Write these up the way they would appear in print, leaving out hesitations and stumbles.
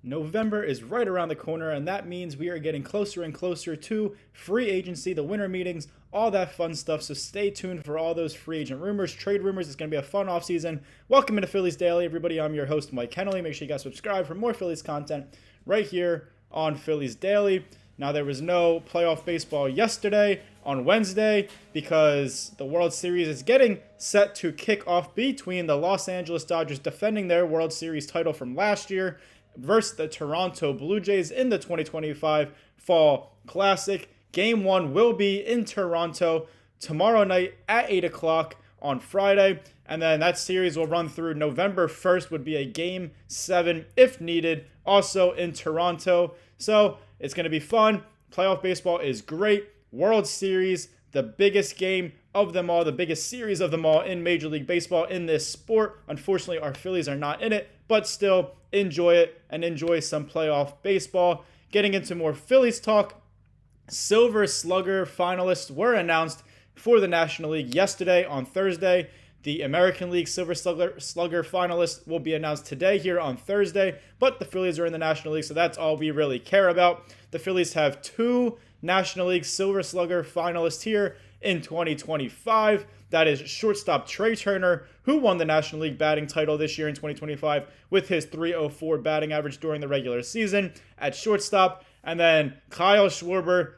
November is right around the corner, and that means we are getting closer and closer to free agency, the winter meetings, all that fun stuff. So stay tuned for all those free agent rumors, trade rumors. It's going to be a fun offseason. Welcome into Phillies Daily, everybody. I'm your host, Mike Kennelly. Make sure you guys subscribe for more Phillies content right here on Phillies Daily. Now, there was no playoff baseball yesterday on Wednesday because the World Series is getting set to kick off between the Los Angeles Dodgers defending their World Series title from last year versus the Toronto Blue Jays in the 2025 Fall Classic. Game 1 will be in Toronto tomorrow night at 8 o'clock on Friday. And then that series will run through November 1st, would be a Game 7 if needed, also in Toronto. So it's going to be fun. Playoff baseball is great. World Series, the biggest game of them all, the biggest series of them all in Major League Baseball in this sport. Unfortunately, our Phillies are not in it, but still enjoy it and enjoy some playoff baseball. Getting into more Phillies talk, Silver Slugger finalists were announced for the National League yesterday on Thursday. The American League Silver Slugger finalists will be announced today here on Thursday, but the Phillies are in the National League, so that's all we really care about. The Phillies have 2 National League Silver Slugger finalists here in 2025. That is shortstop Trey Turner, who won the National League batting title this year in 2025 with his .304 batting average during the regular season at shortstop. And then Kyle Schwarber,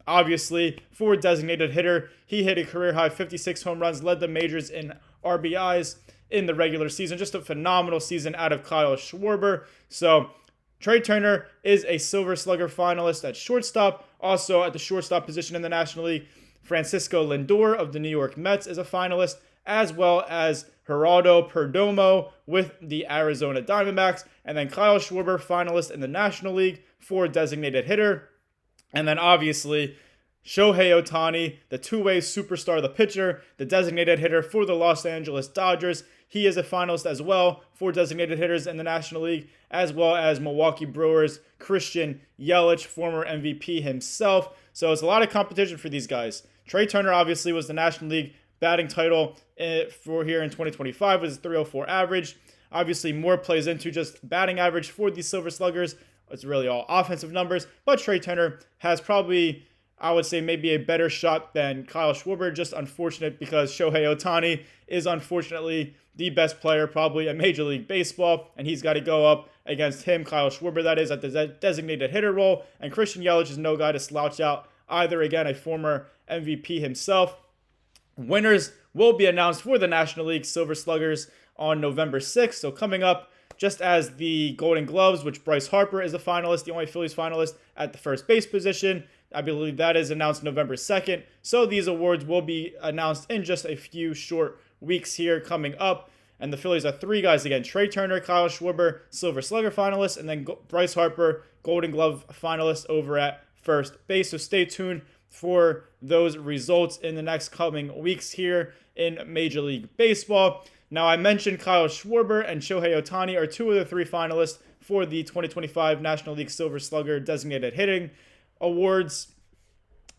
obviously, for designated hitter. He hit a career-high 56 home runs, led the majors in RBIs in the regular season. Just a phenomenal season out of Kyle Schwarber. So Trey Turner is a Silver Slugger finalist at shortstop. Also at the shortstop position in the National League, Francisco Lindor of the New York Mets is a finalist, as well as Geraldo Perdomo with the Arizona Diamondbacks. And then Kyle Schwarber, finalist in the National League for designated hitter. And then obviously Shohei Ohtani, the two-way superstar, the pitcher, the designated hitter for the Los Angeles Dodgers. He is a finalist as well for designated hitters in the National League, as well as Milwaukee Brewers' Christian Yelich, former MVP himself. So it's a lot of competition for these guys. Trey Turner obviously was the National League batting title for here in 2025 with his .304 average. Obviously, more plays into just batting average for these Silver Sluggers. It's really all offensive numbers, but Trey Turner has probably, I would say, maybe a better shot than Kyle Schwarber. Just unfortunate because Shohei Ohtani is unfortunately the best player probably in Major League Baseball, and he's got to go up against him, Kyle Schwarber, that is, at the designated hitter role, and Christian Yelich is no guy to slouch out either. Again, a former MVP himself. Winners will be announced for the National League Silver Sluggers on November 6th, so coming up, just as the Golden Gloves, which Bryce Harper is a finalist, the only Phillies finalist at the first base position. I believe that is announced November 2nd. So these awards will be announced in just a few short weeks here coming up. And the Phillies are 3 guys again: Trey Turner, Kyle Schwarber, Silver Slugger finalist, and then Bryce Harper, Golden Glove finalist over at first base. So stay tuned for those results in the next coming weeks here in Major League Baseball. Now, I mentioned Kyle Schwarber and Shohei Ohtani are 2 of the 3 finalists for the 2025 National League Silver Slugger Designated Hitting Awards.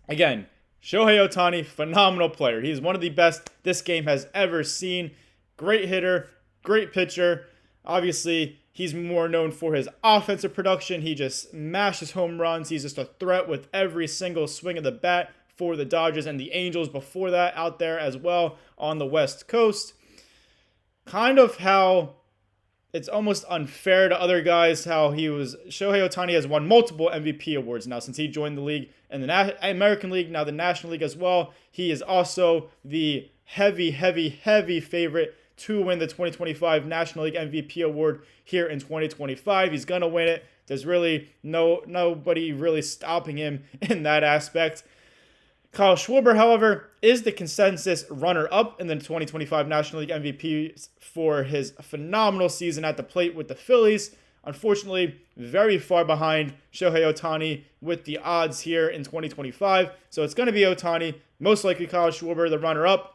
Again, Shohei Ohtani, phenomenal player. He's one of the best this game has ever seen. Great hitter, great pitcher. Obviously, he's more known for his offensive production. He just mashes home runs. He's just a threat with every single swing of the bat for the Dodgers and the Angels before that out there as well on the West Coast. Kind of how it's almost unfair to other guys how Shohei Ohtani has won multiple MVP awards now since he joined the league and the American League, now the National League as well. He is also the heavy favorite to win the 2025 National League MVP award here in 2025. He's going to win it. There's really nobody really stopping him in that aspect. Kyle Schwarber, however, is the consensus runner-up in the 2025 National League MVP for his phenomenal season at the plate with the Phillies. Unfortunately, very far behind Shohei Ohtani with the odds here in 2025. So it's going to be Ohtani, most likely Kyle Schwarber, the runner-up.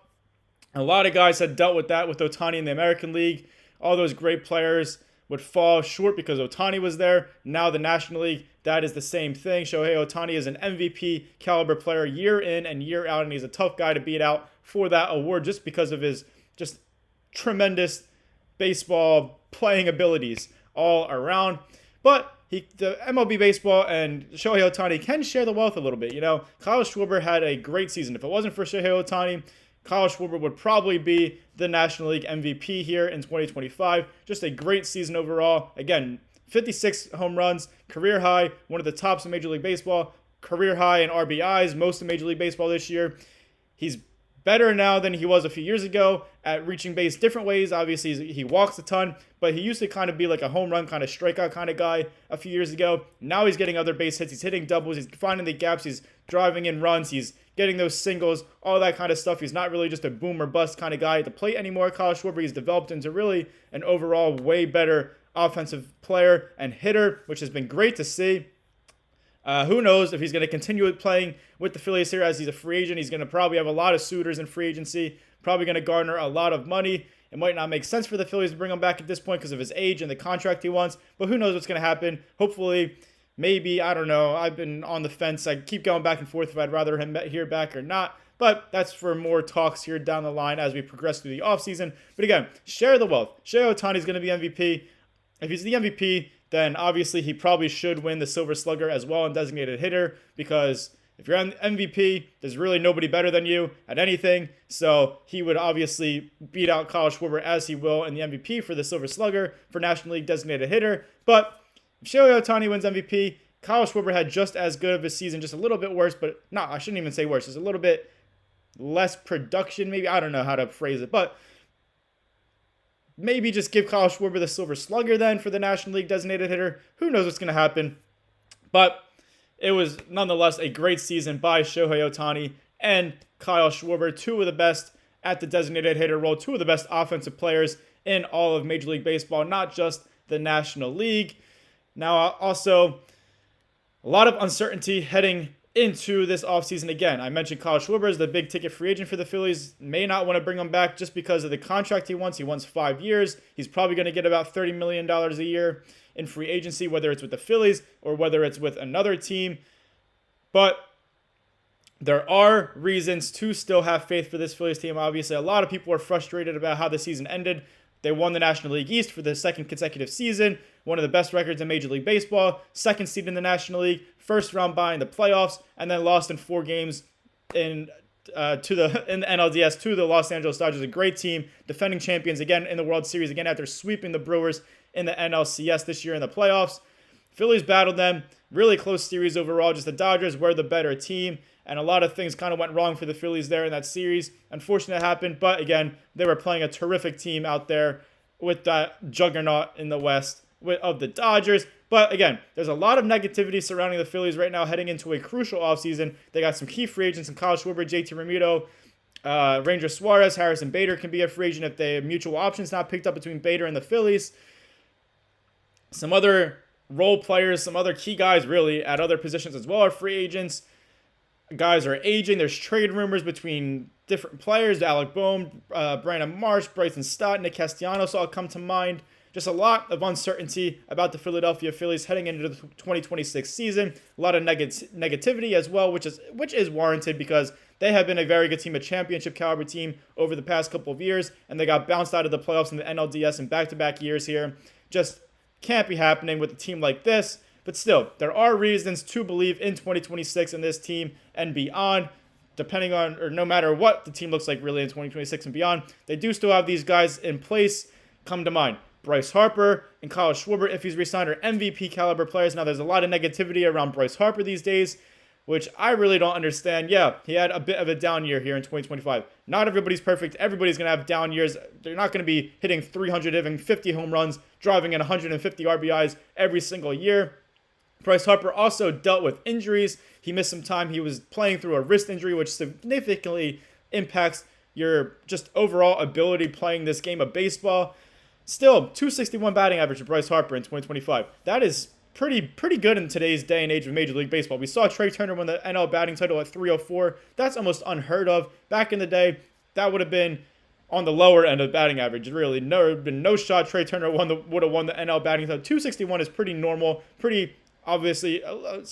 A lot of guys had dealt with that with Ohtani in the American League. All those great players would fall short because Ohtani was there. Now the National League, that is the same thing. Shohei Ohtani is an MVP caliber player year in and year out, and he's a tough guy to beat out for that award just because of his just tremendous baseball playing abilities all around. But the MLB baseball and Shohei Ohtani can share the wealth a little bit. Kyle Schwarber had a great season. If it wasn't for Shohei Ohtani, Kyle Schwarber would probably be the National League MVP here in 2025. Just a great season overall. Again, 56 home runs, career high, one of the tops in Major League Baseball, career high in RBIs, most in Major League Baseball this year. He's better now than he was a few years ago at reaching base different ways. Obviously, he walks a ton, but he used to kind of be like a home run kind of strikeout kind of guy a few years ago. Now he's getting other base hits. He's hitting doubles. He's finding the gaps. He's driving in runs. He's getting those singles, all that kind of stuff. He's not really just a boom or bust kind of guy at the plate anymore. Kyle Schwarber, he's developed into really an overall way better offensive player and hitter, which has been great to see. Who knows if he's going to continue playing with the Phillies here as he's a free agent. He's going to probably have a lot of suitors in free agency, probably going to garner a lot of money. It might not make sense for the Phillies to bring him back at this point because of his age and the contract he wants, but who knows what's going to happen. Hopefully, maybe, I don't know. I've been on the fence. I keep going back and forth if I'd rather him here back or not, but that's for more talks here down the line as we progress through the offseason. But again, share the wealth. Shohei Ohtani is going to be MVP. If he's the MVP, then obviously he probably should win the Silver Slugger as well in designated hitter, because if you're on MVP, there's really nobody better than you at anything. So he would obviously beat out Kyle Schwarber as he will in the MVP for the Silver Slugger for National League designated hitter. But if Shohei Ohtani wins MVP, Kyle Schwarber had just as good of a season, just a little bit worse, but no, I shouldn't even say worse. Just a little bit less production, maybe. I don't know how to phrase it, but maybe just give Kyle Schwarber the Silver Slugger then for the National League designated hitter. Who knows what's going to happen? But it was nonetheless a great season by Shohei Ohtani and Kyle Schwarber, two of the best at the designated hitter role, two of the best offensive players in all of Major League Baseball, not just the National League. Now, also, a lot of uncertainty heading into this offseason. Again, I mentioned Kyle Schwarber is the big ticket free agent for the Phillies. May not want to bring him back just because of the contract he wants. He wants 5 years. He's probably going to get about $30 million a year in free agency, whether it's with the Phillies or whether it's with another team. But there are reasons to still have faith for this Phillies team. Obviously, a lot of people are frustrated about how the season ended. They won the National League East for the second consecutive season, one of the best records in Major League Baseball, second seed in the National League, first round bye in the playoffs, and then lost in 4 games in the NLDS to the Los Angeles Dodgers. A great team, defending champions again in the World Series, again after sweeping the Brewers in the NLCS this year in the playoffs. Phillies battled them, really close series overall, just the Dodgers were the better team, and a lot of things kind of went wrong for the Phillies there in that series. Unfortunately, it happened, but again, they were playing a terrific team out there with that juggernaut in the West of the Dodgers. But again, there's a lot of negativity surrounding the Phillies right now heading into a crucial offseason. They got some key free agents in Kyle Schwarber, JT Realmuto, Ranger Suarez, Harrison Bader can be a free agent if the mutual options not picked up between Bader and the Phillies. Some other role players, some other key guys really at other positions as well are free agents. Guys are aging. There's trade rumors between different players. Alec Bohm, Brandon Marsh, Bryson Stott, Nick Castellanos all come to mind. Just a lot of uncertainty about the Philadelphia Phillies heading into the 2026 season. A lot of negativity as well, which is warranted because they have been a very good team, a championship caliber team over the past couple of years, and they got bounced out of the playoffs in the NLDS in back-to-back years here. Just can't be happening with a team like this. But still, there are reasons to believe in 2026 in this team and beyond, depending on, or no matter what the team looks like really in 2026 and beyond. They do still have these guys in place come to mind. Bryce Harper and Kyle Schwarber, if he's re-signed, are MVP caliber players. Now, there's a lot of negativity around Bryce Harper these days, which I really don't understand. Yeah, he had a bit of a down year here in 2025. Not everybody's perfect. Everybody's going to have down years. They're not going to be hitting 350 home runs, driving in 150 RBIs every single year. Bryce Harper also dealt with injuries. He missed some time. He was playing through a wrist injury, which significantly impacts your just overall ability playing this game of baseball. Still, 261 batting average for Bryce Harper in 2025. That is pretty good in today's day and age of Major League Baseball. We saw Trey Turner win the NL batting title at 304. That's almost unheard of. Back in the day, that would have been on the lower end of batting average. Really, been no shot Trey Turner would have won the NL batting title. 261 is pretty normal, pretty obviously,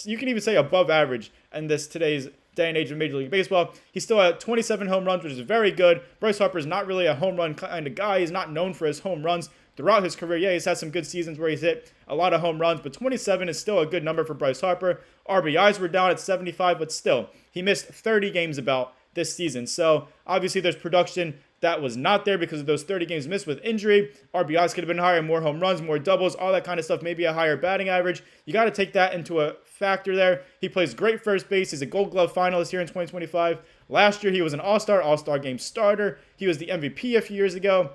you can even say above average in this today's day and age of Major League Baseball. He's still at 27 home runs, which is very good. Bryce Harper is not really a home run kind of guy. He's not known for his home runs. throughout his career. Yeah, he's had some good seasons where he's hit a lot of home runs, but 27 is still a good number for Bryce Harper. RBIs were down at 75, but still, he missed 30 games about this season. So obviously there's production that was not there because of those 30 games missed with injury. RBIs could have been higher, more home runs, more doubles, all that kind of stuff, maybe a higher batting average. You got to take that into a factor there. He plays great first base. He's a Gold Glove finalist here in 2025. Last year, he was an All-Star Game starter. He was the MVP a few years ago.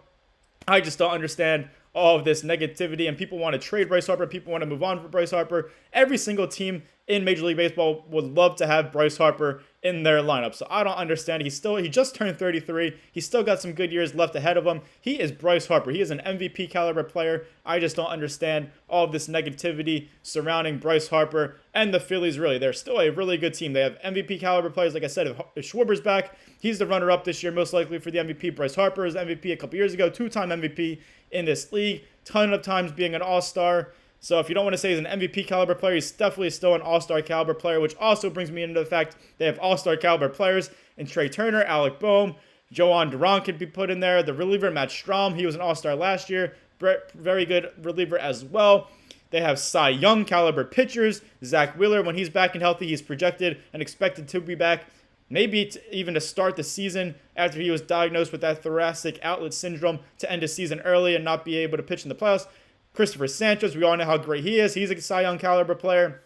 I just don't understand all of this negativity, and people want to trade Bryce Harper. People want to move on for Bryce Harper. Every single team in Major League Baseball would love to have Bryce Harper in their lineup. So I don't understand. He just turned 33. He's still got some good years left ahead of him. He is Bryce Harper. He is an MVP caliber player. I just don't understand all of this negativity surrounding Bryce Harper and the Phillies. Really, they're still a really good team. They have MVP caliber players. Like I said, if Schwarber's back, he's the runner-up this year, most likely for the MVP. Bryce Harper is MVP a couple years ago, two-time MVP in this league, ton of times being an all-star. So if you don't want to say he's an MVP caliber player, he's definitely still an all-star caliber player, which also brings me into the fact they have all-star caliber players in Trey Turner, Alec Boehm, Joan Duran could be put in there. The reliever, Matt Strahm, he was an all-star last year, very good reliever as well. They have Cy Young caliber pitchers. Zach Wheeler, when he's back and healthy, he's projected and expected to be back. Maybe even to start the season after he was diagnosed with that thoracic outlet syndrome to end the season early and not be able to pitch in the playoffs. Christopher Sanchez, we all know how great he is. He's a Cy Young caliber player.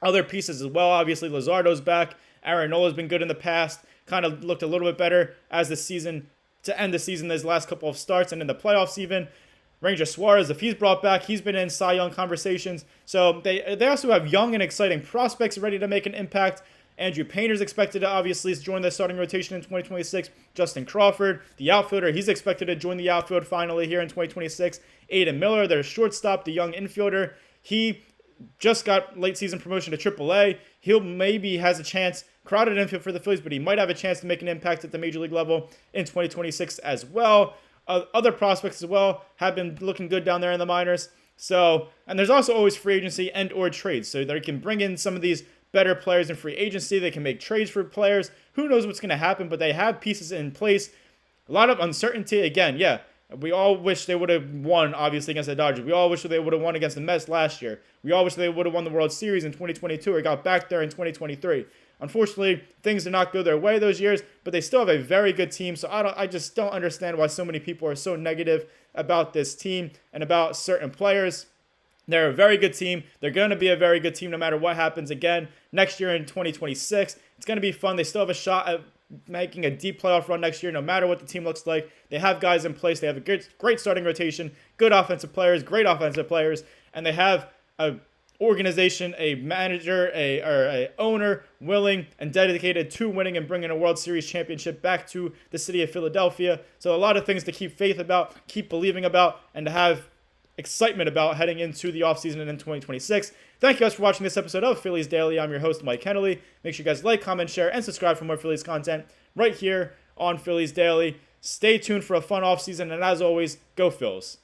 Other pieces as well. Obviously, Luzardo's back. Aaron Nola's been good in the past. Kind of looked a little bit better as the season, to end the season, these last couple of starts and in the playoffs even. Ranger Suarez, if he's brought back, he's been in Cy Young conversations. So they also have young and exciting prospects ready to make an impact. Andrew Painter's expected to obviously join the starting rotation in 2026. Justin Crawford, the outfielder, he's expected to join the outfield finally here in 2026. Aiden Miller, their shortstop, the young infielder, he just got late season promotion to AAA. He'll maybe has a chance, crowded infield for the Phillies, but he might have a chance to make an impact at the major league level in 2026 as well. Other prospects as well have been looking good down there in the minors. So, and there's also always free agency and or trades. So they can bring in some of these better players in free agency. They can make trades for players. Who knows what's going to happen, but they have pieces in place. A lot of uncertainty. Again, yeah, we all wish they would have won, obviously, against the Dodgers. We all wish they would have won against the Mets last year. We all wish they would have won the World Series in 2022 or got back there in 2023. Unfortunately, things did not go their way those years, but they still have a very good team. So I just don't understand why so many people are so negative about this team and about certain players. They're a very good team. They're going to be a very good team no matter what happens again next year in 2026. It's going to be fun. They still have a shot at making a deep playoff run next year no matter what the team looks like. They have guys in place. They have a great starting rotation, good offensive players, great offensive players, and they have a organization, a manager, a owner willing and dedicated to winning and bringing a World Series championship back to the city of Philadelphia. So a lot of things to keep faith about, keep believing about, and to have excitement about heading into the offseason and in 2026. Thank you guys for watching this episode of Phillies Daily. I'm your host, Mike Kennelly. Make sure you guys like, comment, share, and subscribe for more Phillies content right here on Phillies Daily. Stay tuned for a fun offseason, and as always, go Phils.